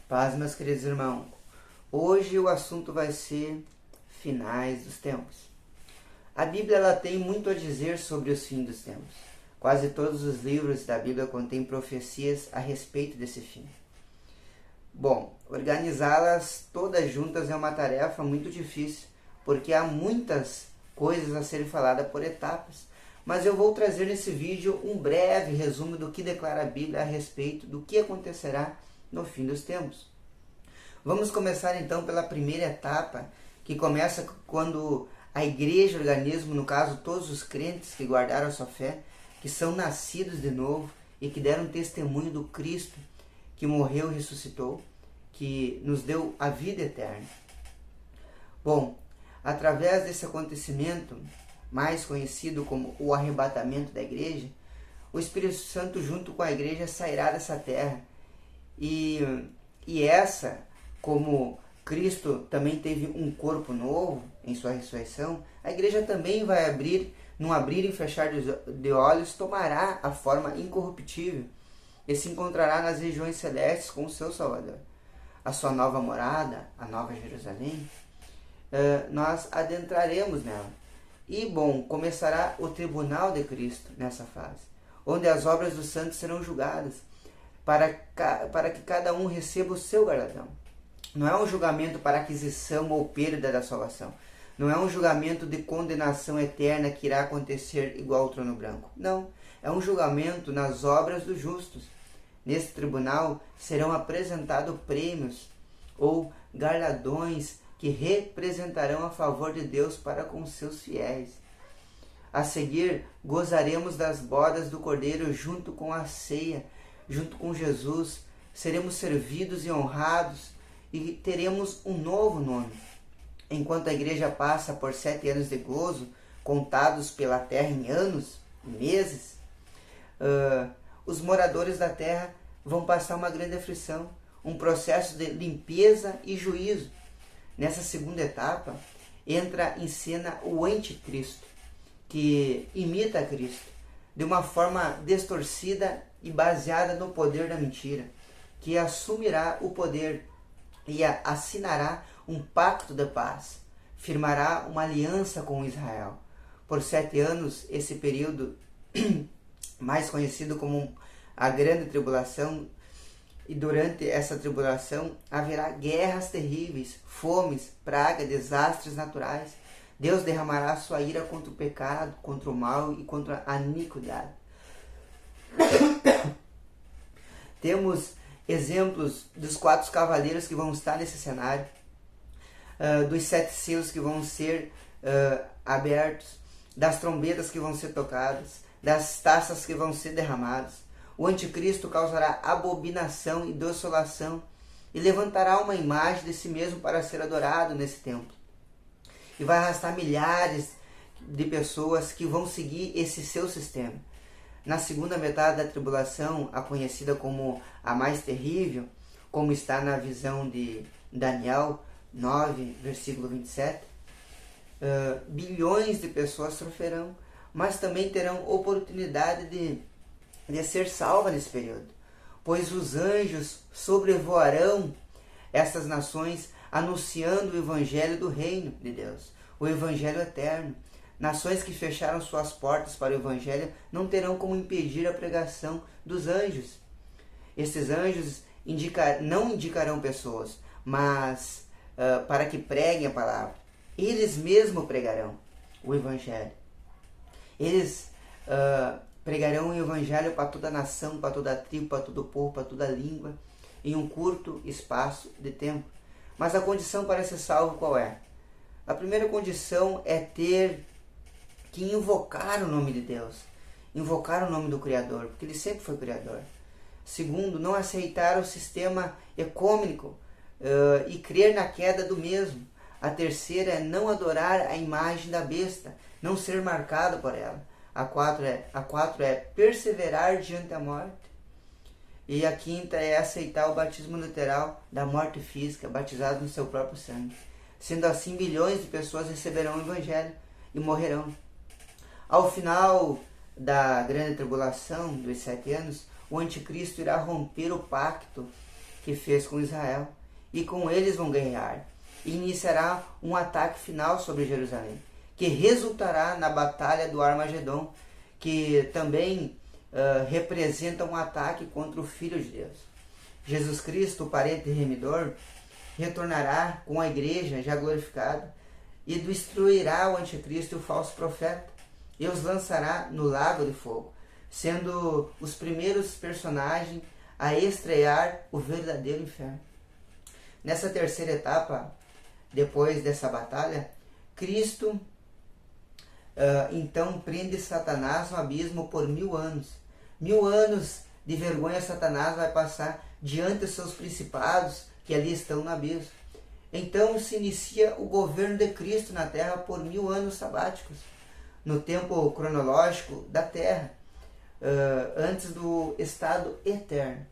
Paz, meus queridos irmãos. Hoje o assunto vai ser finais dos tempos. A Bíblia ela tem muito a dizer sobre os fins dos tempos. Quase todos os livros da Bíblia contêm profecias a respeito desse fim. Bom, organizá-las todas juntas é uma tarefa muito difícil, porque há muitas coisas a serem faladas por etapas. Mas eu vou trazer nesse vídeo um breve resumo do que declara a Bíblia a respeito do que acontecerá no fim dos tempos. Vamos começar então pela primeira etapa, que começa quando a igreja, o organismo, no caso todos os crentes que guardaram a sua fé, que são nascidos de novo e que deram testemunho do Cristo que morreu e ressuscitou, que nos deu a vida eterna. Bom, através desse acontecimento, mais conhecido como o arrebatamento da igreja, o Espírito Santo junto com a igreja sairá dessa terra. E essa, como Cristo também teve um corpo novo em sua ressurreição, a igreja também vai abrir, num abrir e fechar de olhos, tomará a forma incorruptível e se encontrará nas regiões celestes com o seu Salvador. A sua nova morada, a nova Jerusalém, nós adentraremos nela. E, bom, começará o tribunal de Cristo nessa fase, onde as obras dos santos serão julgadas, para que cada um receba o seu galardão. Não é um julgamento para aquisição ou perda da salvação. Não é um julgamento de condenação eterna que irá acontecer igual ao trono branco. Não, é um julgamento nas obras dos justos. Nesse tribunal serão apresentados prêmios ou galardões que representarão a favor de Deus para com seus fiéis. A seguir, gozaremos das bodas do Cordeiro junto com a ceia, junto com Jesus. Seremos servidos e honrados e teremos um novo nome. Enquanto a igreja passa por 7 anos de gozo, contados pela terra em anos e meses, os moradores da terra vão passar uma grande aflição, um processo de limpeza e juízo. Nessa segunda etapa, entra em cena o anticristo, que imita a Cristo, de uma forma distorcida e baseada no poder da mentira, que assumirá o poder e assinará um pacto de paz, firmará uma aliança com Israel. Por 7 anos, esse período, mais conhecido como a Grande Tribulação, e durante essa tribulação haverá guerras terríveis, fomes, pragas, desastres naturais. Deus derramará sua ira contra o pecado, contra o mal e contra a iniquidade. Temos exemplos dos 4 cavaleiros que vão estar nesse cenário, dos 7 selos que vão ser abertos, das trombetas que vão ser tocadas, das taças que vão ser derramadas. O anticristo causará abominação e desolação e levantará uma imagem de si mesmo para ser adorado nesse templo. E vai arrastar milhares de pessoas que vão seguir esse seu sistema. Na segunda metade da tribulação, a conhecida como a mais terrível, como está na visão de Daniel 9, versículo 27, bilhões de pessoas sofrerão, mas também terão oportunidade de ser salva nesse período, pois os anjos sobrevoarão essas nações anunciando o evangelho do reino de Deus, o evangelho eterno. Nações que fecharam suas portas para o evangelho não terão como impedir a pregação dos anjos. Esses anjos não indicarão pessoas, mas para que preguem a palavra. Eles mesmos pregarão o evangelho. Eles pregarão o evangelho para toda nação, para toda tribo, para todo povo, para toda língua, em um curto espaço de tempo. Mas a condição para ser salvo qual é? A primeira condição é ter que invocar o nome de Deus, invocar o nome do Criador, porque Ele sempre foi Criador. Segundo, não aceitar o sistema ecômico e crer na queda do mesmo. A terceira é não adorar a imagem da besta, não ser marcado por ela. A quatro é perseverar diante da morte. E a quinta é aceitar o batismo literal da morte física, batizado no seu próprio sangue. Sendo assim, milhões de pessoas receberão o evangelho e morrerão. Ao final da grande tribulação dos 7 anos, o anticristo irá romper o pacto que fez com Israel, e com eles vão guerrear. E iniciará um ataque final sobre Jerusalém, que resultará na batalha do Armagedon, que também representa um ataque contra o Filho de Deus. Jesus Cristo, o parente remidor, retornará com a igreja já glorificada e destruirá o anticristo e o falso profeta e os lançará no lago de fogo, sendo os primeiros personagens a estrear o verdadeiro inferno. Nessa terceira etapa, depois dessa batalha, Cristo então prende Satanás no abismo por 1000 anos. 1000 anos de vergonha Satanás vai passar diante dos seus principados que ali estão no abismo. Então se inicia o governo de Cristo na terra por 1000 anos sabáticos, no tempo cronológico da terra, antes do estado eterno.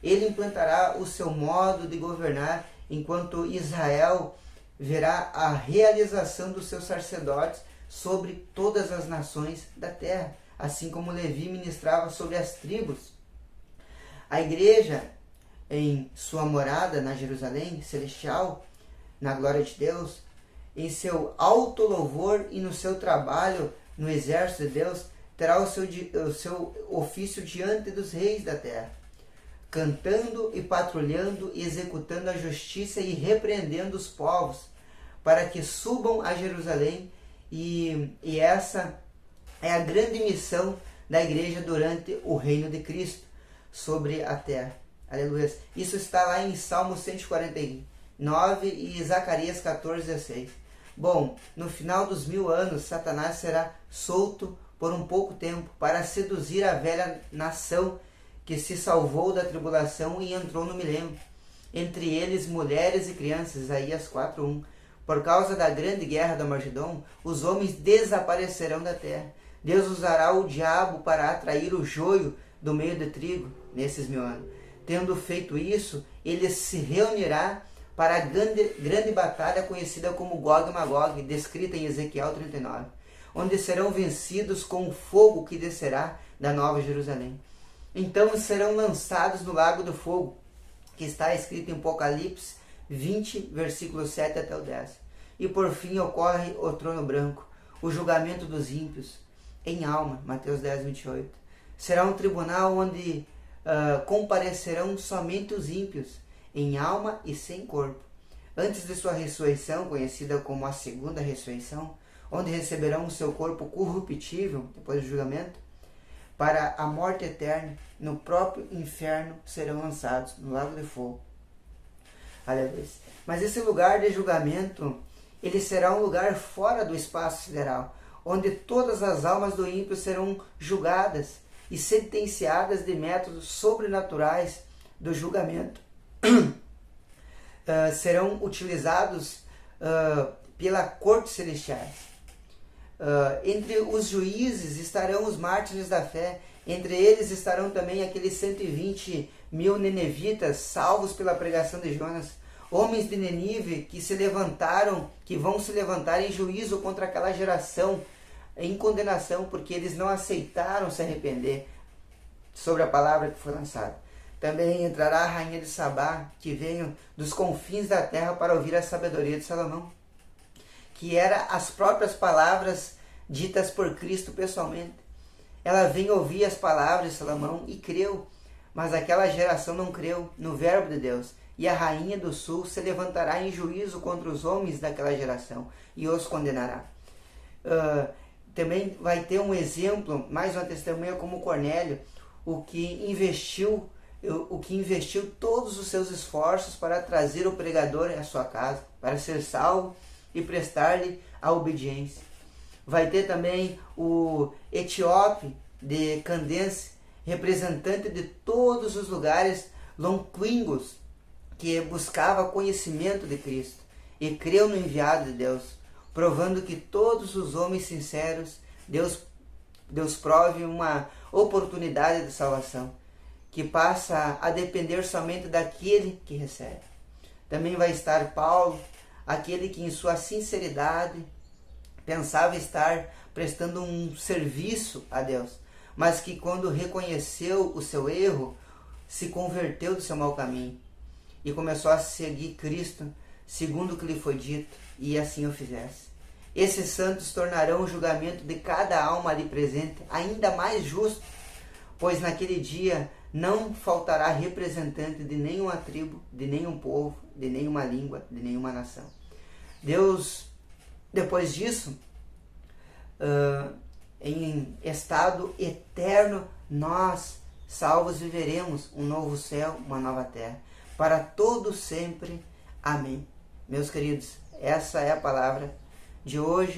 Ele implantará o seu modo de governar, enquanto Israel verá a realização dos seus sacerdotes sobre todas as nações da terra, assim como Levi ministrava sobre as tribos. A igreja, em sua morada na Jerusalém celestial, na glória de Deus, em seu alto louvor e no seu trabalho no exército de Deus, terá o seu ofício diante dos reis da terra, cantando e patrulhando e executando a justiça e repreendendo os povos, para que subam a Jerusalém, e essa é a grande missão da igreja durante o reino de Cristo sobre a terra. Aleluia. Isso está lá em Salmo 149 e Zacarias 14:16. Bom, no final dos 1000 anos, Satanás será solto por um pouco tempo para seduzir a velha nação que se salvou da tribulação e entrou no milênio. Entre eles, mulheres e crianças, Isaías 4:1. Por causa da grande guerra do Armagedon, os homens desaparecerão da terra. Deus usará o diabo para atrair o joio do meio do trigo nesses 1000 anos. Tendo feito isso, ele se reunirá para a grande batalha conhecida como Gog e Magog, descrita em Ezequiel 39, onde serão vencidos com o fogo que descerá da Nova Jerusalém. Então serão lançados no lago do fogo, que está escrito em Apocalipse 20, versículo 7 até o 10. E por fim ocorre o trono branco, o julgamento dos ímpios, em alma, Mateus 10, 28. Será um tribunal onde comparecerão somente os ímpios, em alma e sem corpo, antes de sua ressurreição, conhecida como a segunda ressurreição, onde receberão o seu corpo corruptível, depois do julgamento, para a morte eterna, no próprio inferno serão lançados no lago de fogo. Aleluia. Mas esse lugar de julgamento, ele será um lugar fora do espaço sideral, onde todas as almas do ímpio serão julgadas e sentenciadas de métodos sobrenaturais do julgamento. Serão utilizados pela corte celestiais. Entre os juízes estarão os mártires da fé. Entre eles estarão também aqueles 120.000 nenevitas salvos pela pregação de Jonas, homens de Nenive que vão se levantar em juízo contra aquela geração em condenação, porque eles não aceitaram se arrepender sobre a palavra que foi lançada. Também entrará a rainha de Sabá, que veio dos confins da terra para ouvir a sabedoria de Salomão, que era as próprias palavras ditas por Cristo pessoalmente. Ela veio ouvir as palavras de Salomão e creu, mas aquela geração não creu no verbo de Deus. E a rainha do sul se levantará em juízo contra os homens daquela geração e os condenará. Também vai ter um exemplo, mais uma testemunha como Cornélio, o que investiu todos os seus esforços para trazer o pregador à sua casa, para ser salvo e prestar-lhe a obediência. Vai ter também o etíope de Candace, representante de todos os lugares longínquos, que buscava conhecimento de Cristo e creu no enviado de Deus, provando que todos os homens sinceros, Deus prove uma oportunidade de salvação, que passa a depender somente daquele que recebe. Também vai estar Paulo, aquele que em sua sinceridade pensava estar prestando um serviço a Deus, mas que quando reconheceu o seu erro, se converteu do seu mau caminho e começou a seguir Cristo, segundo o que lhe foi dito, e assim o fizesse. Esses santos tornarão o julgamento de cada alma ali presente ainda mais justo, pois naquele dia não faltará representante de nenhuma tribo, de nenhum povo, de nenhuma língua, de nenhuma nação. Deus, depois disso, em estado eterno, nós, salvos, viveremos um novo céu, uma nova terra, para todo sempre. Amém. Meus queridos, essa é a palavra de hoje.